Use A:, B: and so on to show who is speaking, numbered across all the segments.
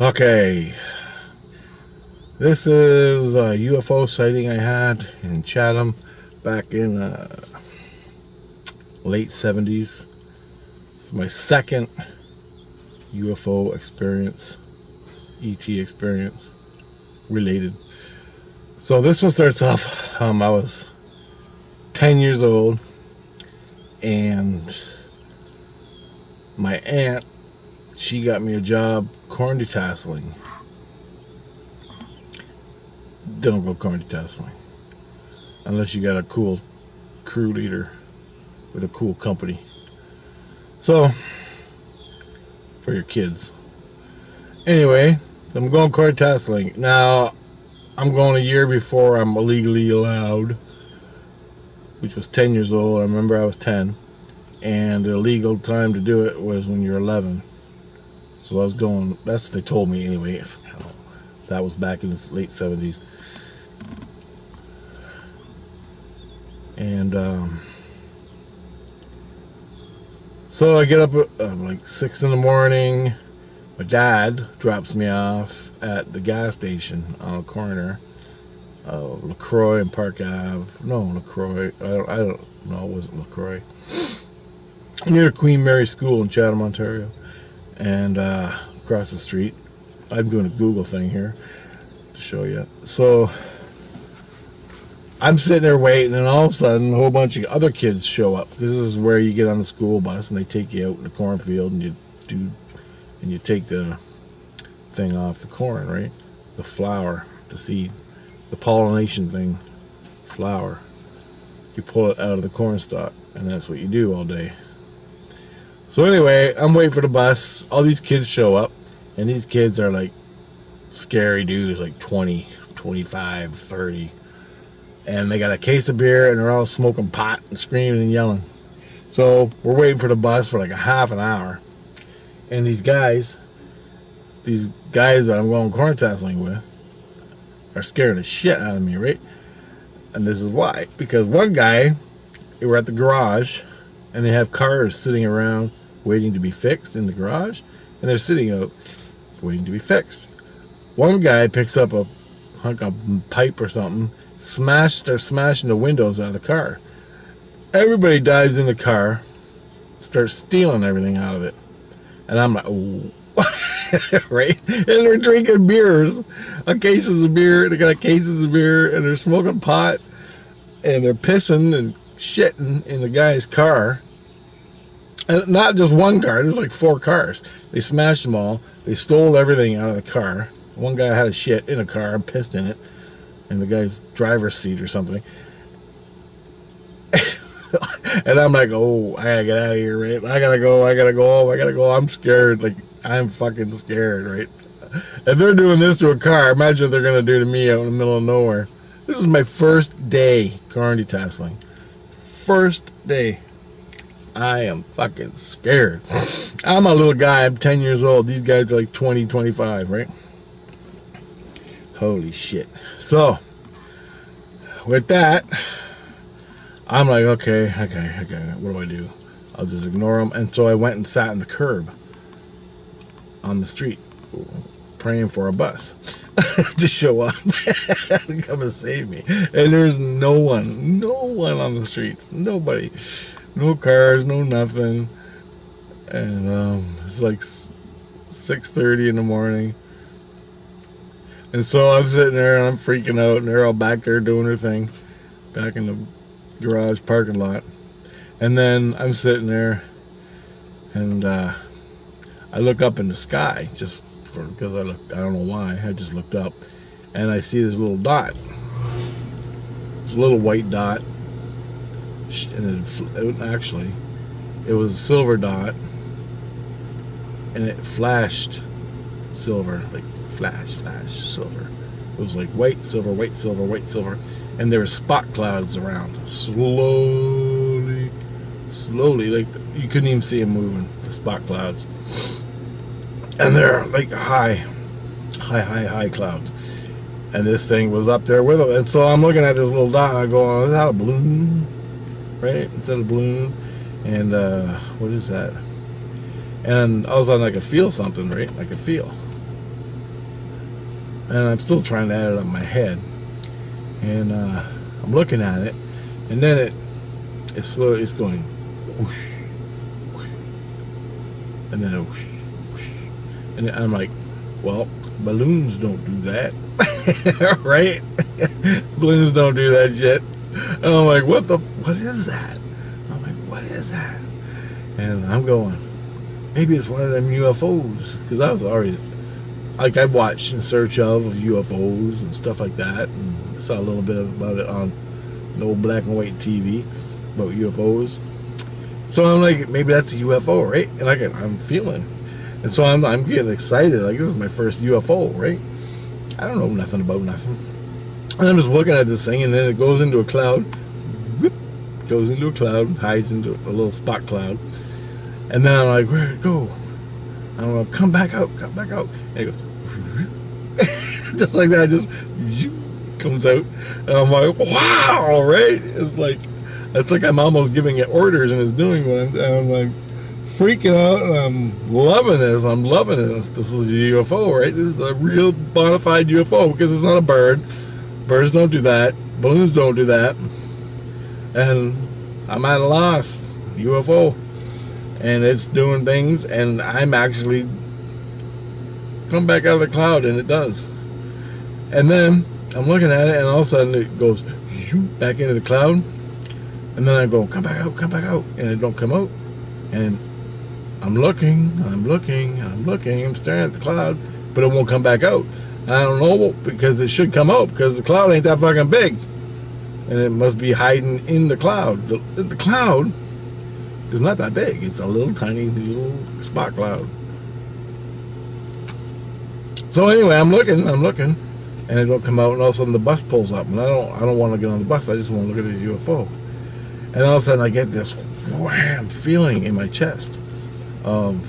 A: Okay, this is a UFO sighting I had in Chatham back in late 70s. It's my second UFO experience, ET experience related. So this one starts off, I was 10 years old, and my aunt, she got me a job corn detasseling. Don't go corn detasseling unless you got a cool crew leader with a cool company. So, for your kids. Anyway, I'm going corn detasseling. Now, I'm going a year before I'm legally allowed, which was 10 years old. I remember I was 10, and the legal time to do it was when you're 11. So I was going, that's what they told me anyway. That was back in the late 70s. And so I get up at like 6 in the morning. My dad drops me off at the gas station on a corner of LaCroix and Park Ave. No, LaCroix. I don't know. It wasn't LaCroix. Near Queen Mary School in Chatham, Ontario. And across the street. I'm doing a Google thing here to show you. So I'm sitting there waiting, and all of a sudden a whole bunch of other kids show up. This is where you get on the school bus and they take you out in the cornfield, and you take the thing off the corn, right? The flower, the seed, the pollination thing, flower. You pull it out of the corn stalk, and that's what you do all day. So anyway, I'm waiting for the bus. All these kids show up, and these kids are like scary dudes, like 20, 25, 30. And they got a case of beer, and they're all smoking pot and screaming and yelling. So we're waiting for the bus for like a half an hour. And these guys that I'm going corn tasseling with are scaring the shit out of me, right? And this is why. Because one guy, they were at the garage, and they have cars sitting around waiting to be fixed in the garage, and they're sitting out waiting to be fixed. One guy picks up a hunk of pipe or something, starts smashing the windows out of the car. Everybody dives in the car, starts stealing everything out of it. And I'm like, oh, right? And they're drinking beers, cases of beer. They got cases of beer, and they're smoking pot, and they're pissing and shitting in the guy's car. And not just one car, there's like 4 cars. They smashed them all. They stole everything out of the car. One guy had a shit in a car and pissed in it, in the guy's driver's seat or something. And I'm like, oh, I gotta get out of here, right? I gotta go. I'm scared. Like, I'm fucking scared, right? If they're doing this to a car, imagine what they're gonna do to me out in the middle of nowhere. This is my first day corn detasseling. First day. I am fucking scared. I'm a little guy. I'm 10 years old. These guys are like 20, 25, right? Holy shit. So, with that, I'm like, okay, what do I do? I'll just ignore them. And so I went and sat in the curb on the street, praying for a bus to show up and come and save me. And there's no one on the streets. Nobody. No cars, no nothing. And it's like 6:30 in the morning. And so I'm sitting there and I'm freaking out, and they're all back there doing their thing, back in the garage parking lot. And then I'm sitting there, and I look up in the sky, just because I don't know why, I just looked up, and I see this little dot, this little white dot, and it was a silver dot, and it flashed silver, like flash, silver. It was like white, silver, and there were spot clouds around, slowly, like you couldn't even see them moving, the spot clouds, and they're like high clouds, and this thing was up there with them. And so I'm looking at this little dot, and I go, oh, is that a balloon? Right? Is that a balloon? And what is that? And all of a sudden I could feel something, right? I could feel. and I'm still trying to add it up in my head. And I'm looking at it, and then it's slow. It's going whoosh, whoosh, and then a whoosh, whoosh, and I'm like, well, balloons don't do that, right? Balloons don't do that shit. And I'm like, what is that? I'm like, what is that? And I'm going, maybe it's one of them UFOs, because I was already, like, I've watched In Search of UFOs and stuff like that, and saw a little bit about it on the old black and white TV about UFOs. So I'm like, maybe that's a UFO, right? And I'm feeling, and so I'm getting excited. Like, this is my first UFO, right? I don't know nothing about nothing, and I'm just looking at this thing, and then it goes into a cloud. Whoop, goes into a cloud, hides into a little spot cloud, and then I'm like, where'd it go? I'm like, come back out, and it goes just like that, just comes out, and I'm like, wow, right? It's like I'm almost giving it orders, and it's doing what I'm like freaking out, and I'm loving this. I'm loving it. This is a UFO, right? This is a real bona fide UFO, because it's not a bird. Birds don't do that. Balloons don't do that. And I'm at a loss. UFO. And it's doing things, and I'm actually come back out of the cloud, and it does. And then I'm looking at it, and all of a sudden it goes back into the cloud, and then I go, come back out, and it don't come out. And I'm looking, I'm staring at the cloud, but it won't come back out. I don't know, because it should come out, because the cloud ain't that fucking big, and it must be hiding in the cloud. The cloud is not that big. It's a little tiny little spot cloud. So anyway, I'm looking, and it don't come out, and all of a sudden the bus pulls up, and I don't want to get on the bus. I just want to look at this UFO. And all of a sudden I get this wham feeling in my chest and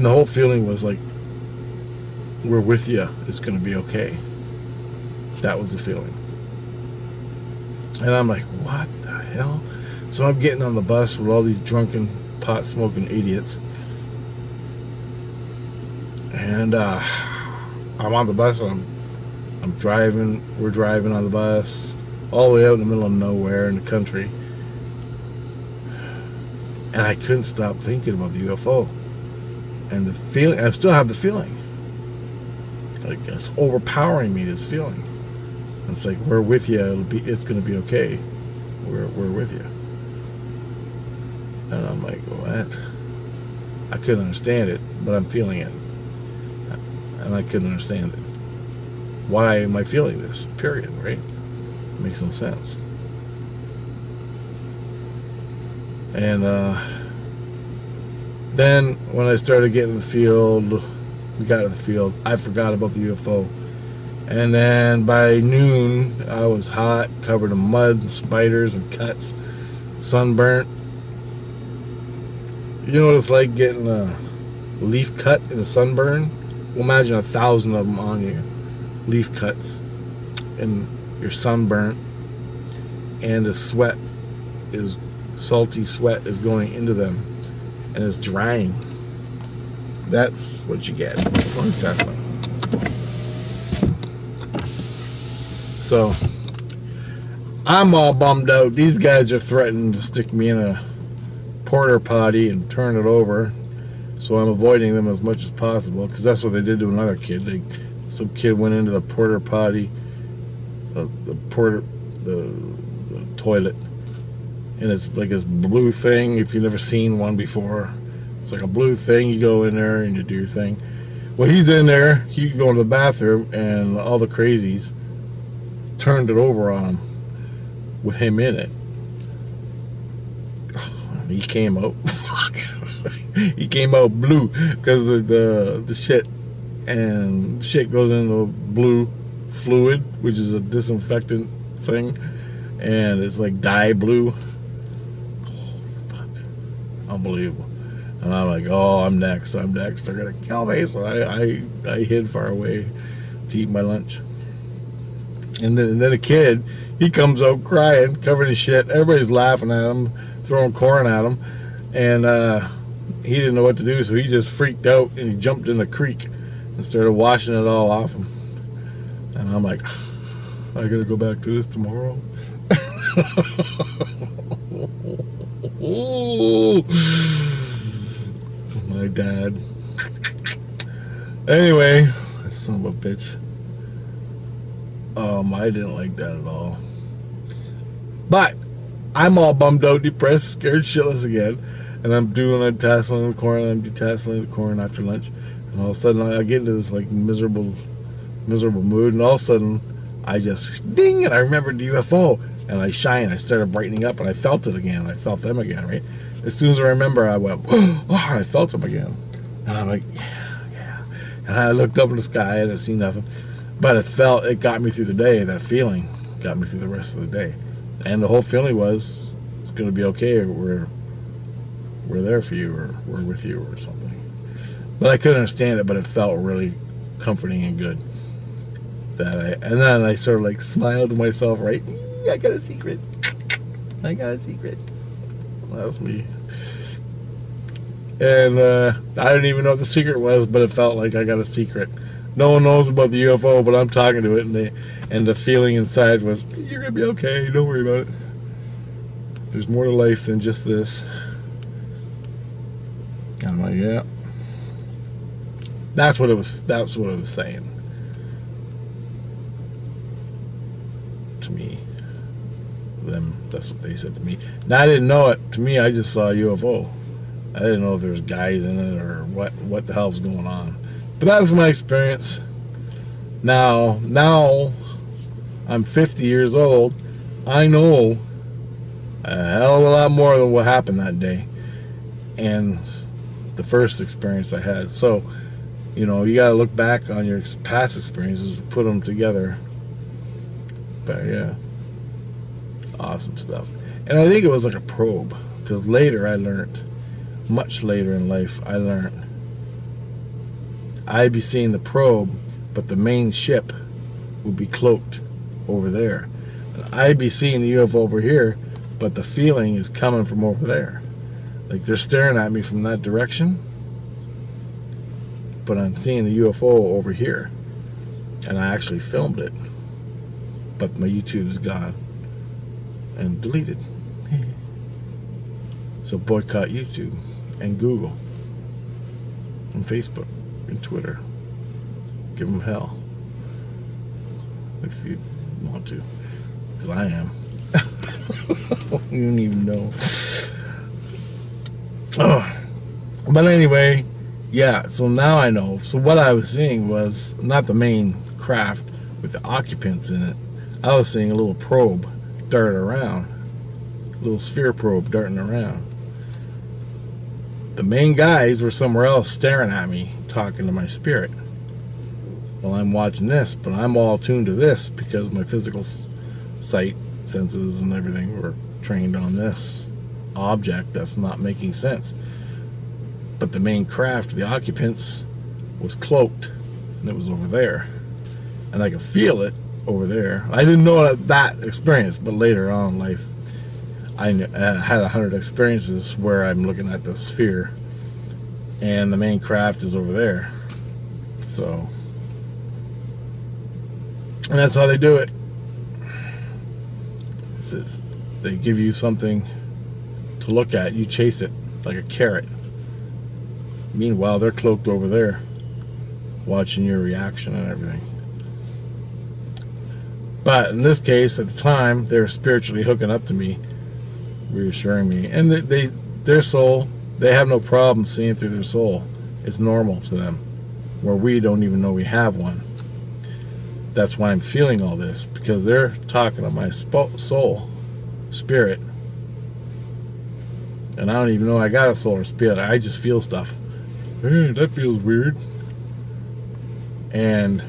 A: the whole feeling was like, we're with you, it's going to be okay. That was the feeling. And I'm like, what the hell? So I'm getting on the bus with all these drunken, pot-smoking idiots. And I'm on the bus, and I'm driving. We're driving on the bus all the way out in the middle of nowhere in the country. And I couldn't stop thinking about the UFO. And the feeling, I still have the feeling. Like, it's overpowering me, this feeling. It's like, we're with you, it's going to be okay. We're with you. And I'm like, what? I couldn't understand it, but I'm feeling it. And I couldn't understand it. Why am I feeling this? Period, right? It makes no sense. And then when I started getting in the field, we got in the field, I forgot about the UFO. And then by noon, I was hot, covered in mud and spiders and cuts, sunburnt. You know what it's like getting a leaf cut in a sunburn? Well, imagine 1,000 of them on you. Leaf cuts. And you're sunburnt. And the sweat is, salty sweat is going into them. And it's drying. That's what you get. So, I'm all bummed out. These guys are threatening to stick me in a porter potty and turn it over. So I'm avoiding them as much as possible, because that's what they did to another kid. Some kid went into the porter potty, the toilet, and it's like this blue thing. If you've never seen one before, it's like a blue thing. You go in there and you do your thing. Well, he's in there. He could go into the bathroom, and all the crazies turned it over on him with him in it. He came out. He came out blue because the shit goes into blue fluid, which is a disinfectant thing, and it's like dye blue. Holy fuck, unbelievable! And I'm like, oh, I'm next. They're gonna kill me. So I hid far away to eat my lunch. And then the kid, he comes out crying, covered in shit. Everybody's laughing at him, throwing corn at him, and he didn't know what to do, so he just freaked out and he jumped in the creek and started washing it all off him. And I'm like, I gotta go back to this tomorrow. Oh, my dad. Anyway, son of a bitch. I didn't like that at all. But I'm all bummed out, depressed, scared shitless again. And I'm tasseling the corn, and I'm detasseling the corn after lunch. And all of a sudden I get into this like miserable mood, and all of a sudden I just ding, and I remembered the UFO, and I shine. I started brightening up, and I felt it again. I felt them again, right? As soon as I remember, I went, oh, I felt them again. And I'm like, yeah. And I looked up in the sky, and I see nothing. But it got me through the day. That feeling got me through the rest of the day. And the whole feeling was, it's going to be okay. We're there for you, or we're with you, or something. But I couldn't understand it, but it felt really comforting and good. And then I sort of like smiled to myself, right? I got a secret. I got a secret. That was me. And I didn't even know what the secret was, but it felt like I got a secret. No one knows about the UFO, but I'm talking to it, and the feeling inside was, you're gonna be okay. Don't worry about it. There's more to life than just this. And I'm like, yeah. That's what it was saying to me. That's what they said to me. Now I didn't know it. To me, I just saw a UFO. I didn't know if there was guys in it or what the hell was going on. But that was my experience. Now I'm 50 years old. I know a hell of a lot more than what happened that day and the first experience I had. So, you gotta look back on your past experiences, put them together. But yeah, awesome stuff. And I think it was like a probe, because later I learned, much later in life, I'd be seeing the probe, but the main ship would be cloaked over there. And I'd be seeing the UFO over here, but the feeling is coming from over there. Like they're staring at me from that direction, but I'm seeing the UFO over here. And I actually filmed it, but my YouTube's gone and deleted. So boycott YouTube and Google and Facebook and Twitter. Give them hell if you want to, because I am. You don't even know. But anyway, yeah, so now I know. So what I was seeing was not the main craft with the occupants in it. I was seeing a little probe dart around, a little sphere probe darting around. The main guys were somewhere else staring at me, talking to my spirit. Well, I'm watching this, but I'm all tuned to this because my physical sight, senses, and everything were trained on this object that's not making sense. But the main craft, the occupants, was cloaked, and it was over there. And I could feel it over there. I didn't know that experience, but later on in life, I had 100 experiences where I'm looking at the sphere, and the main craft is over there. So, and that's how they do it. They give you something to look at, you chase it like a carrot. Meanwhile, they're cloaked over there, watching your reaction and everything. But in this case, at the time, they were spiritually hooking up to me, reassuring me. And their soul, they have no problem seeing through their soul. It's normal to them, where we don't even know we have one. That's why I'm feeling all this, because they're talking to my soul, spirit. And I don't even know I got a soul or spirit. I just feel stuff. Hey, that feels weird. And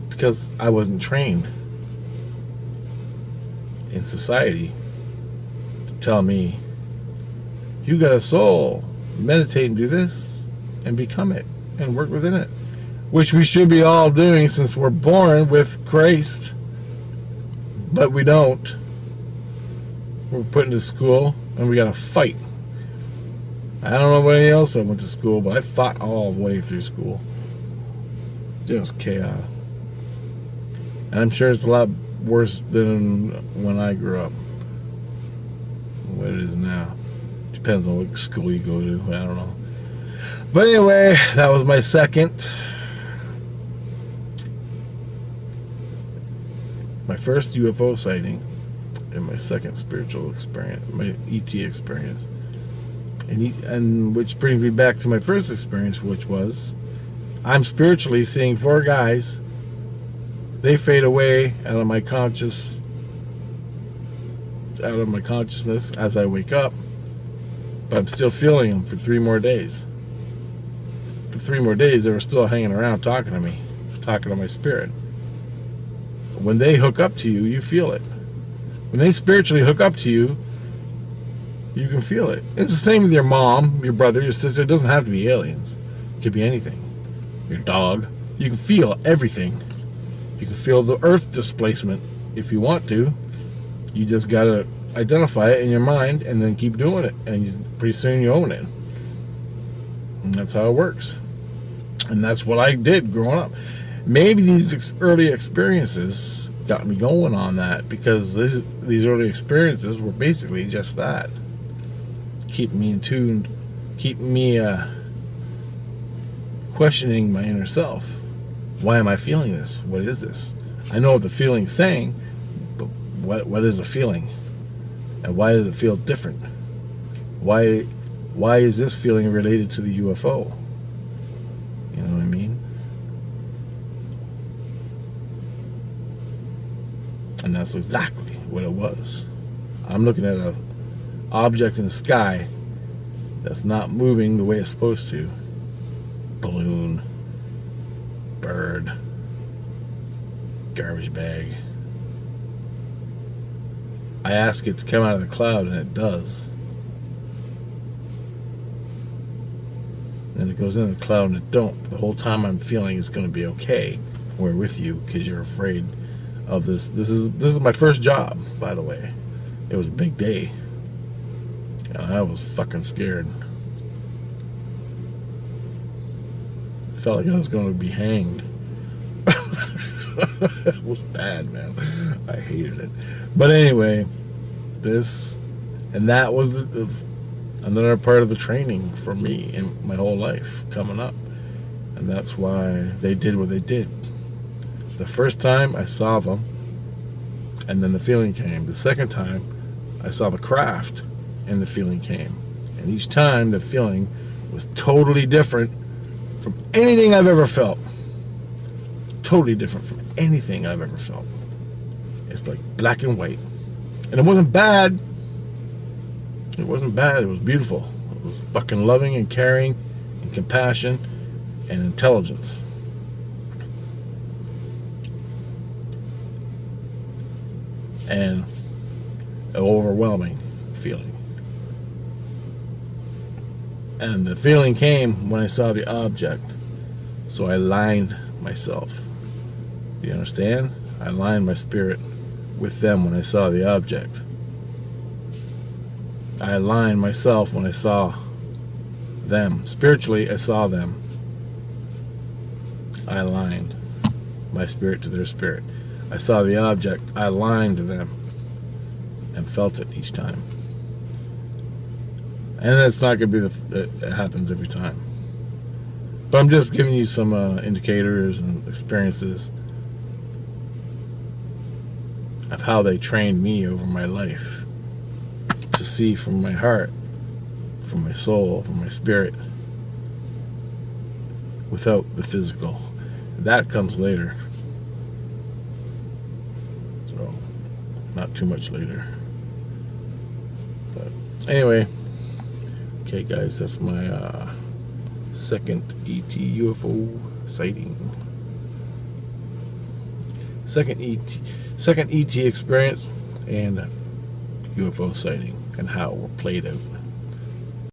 A: because I wasn't trained in society to tell me, you got a soul, meditate and do this and become it and work within it, which we should be all doing since we're born with Christ, but we don't. We're put into school and we gotta fight. I don't know anybody else that went to school, but I fought all the way through school. Just chaos. And I'm sure it's a lot worse than when I grew up. What it is now. Depends on what school you go to. I don't know. But anyway, that was my second. My first UFO sighting and my second spiritual experience, my ET experience. And which brings me back to my first experience, which was I'm spiritually seeing 4 guys. They fade away out of my consciousness as I wake up, but I'm still feeling them for 3 more days. For 3 more days, they were still hanging around talking to me, talking to my spirit. When they hook up to you, you feel it. When they spiritually hook up to you, you can feel it. It's the same with your mom, your brother, your sister. It doesn't have to be aliens. It could be anything. Your dog. You can feel everything. You can feel the earth displacement if you want to. You just got to identify it in your mind and then keep doing it. And pretty soon you own it. And that's how it works. And that's what I did growing up. Maybe these early experiences got me going on that, because these early experiences were basically just that. Keep me in tune, keep me questioning my inner self. Why am I feeling this? What is this? I know what the feeling's saying, but what is the feeling? And why does it feel different? Why is this feeling related to the UFO? You know what I mean? And that's exactly what it was. I'm looking at an object in the sky that's not moving the way it's supposed to. Balloon, bird, garbage bag. I ask it to come out of the cloud and it does. Then it goes into the cloud and it don't. The whole time I'm feeling it's going to be okay. We're with you because you're afraid of this. This is my first job, by the way. It was a big day. And I was fucking scared. Felt like I was going to be hanged. It was bad, man. I hated it. But anyway, that was another part of the training for me in my whole life coming up. And that's why they did what they did. The first time I saw them, and then the feeling came. The second time I saw the craft, and the feeling came. And each time the feeling was totally different from anything I've ever felt. Totally different from anything I've ever felt. It's like black and white. And it wasn't bad. It wasn't bad. It was beautiful. It was fucking loving and caring and compassion and intelligence. And an overwhelming feeling. And the feeling came when I saw the object. So I aligned myself. Do you understand? I aligned my spirit with them when I saw the object. I aligned myself when I saw them. Spiritually, I saw them. I aligned my spirit to their spirit. I saw the object. I aligned to them and felt it each time. And it's not going to be it happens every time. But I'm just giving you some indicators and experiences of how they trained me over my life to see from my heart, from my soul, from my spirit, without the physical. That comes later. So, not too much later. But anyway, okay guys, that's my second ET UFO sighting. Second ET experience and UFO sighting and how it played out.